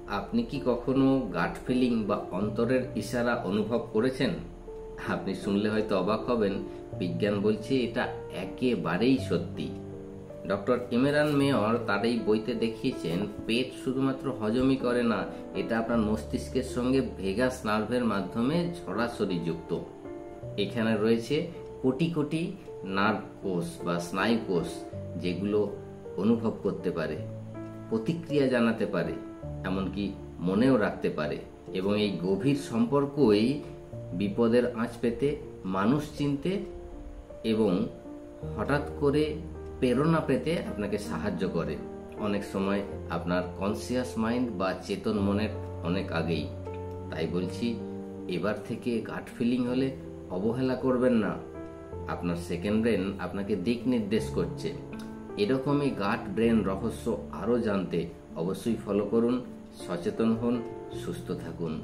আপনি কি কখনো গাট ফিলিং বা অন্তরের ইশারা অনুভব করেছেন? আপনি শুনলে হয়তো অবাক হবেন, বিজ্ঞান বলছে এটা একেবারেই সত্যি। ডক্টর ইমরান মেয়র তার এই বইতে দেখিয়েছেন, পেট শুধুমাত্র হজমই করে না, এটা আপনার মস্তিষ্কের সঙ্গে ভেগাস নার্ভের মাধ্যমে সরাসরি যুক্ত। এখানে রয়েছে কোটি কোটি নার্ভ কোষ বা স্নায়ু কোষ, যেগুলো অনুভব করতে পারে, প্রতিক্রিয়া জানাতে পারে, এমনকি মনেও রাখতে পারে। এবং এই গভীর সম্পর্কই বিপদের আঁচ পেতে, মানুষ চিনতে এবং হঠাৎ করে প্রেরণা পেতে আপনাকে সাহায্য করে, অনেক সময় আপনার কনসিয়াস মাইন্ড বা চেতন মনের অনেক আগেই। তাই বলছি, এবার থেকে গাট ফিলিং হলে অবহেলা করবেন না। আপনার সেকেন্ড ব্রেন আপনাকে দিক নির্দেশ করছে। এরকমই গাট ব্রেন রহস্য আরও জানতে অবশ্যই ফলো করুন। সচেতন হন, সুস্থ থাকুন।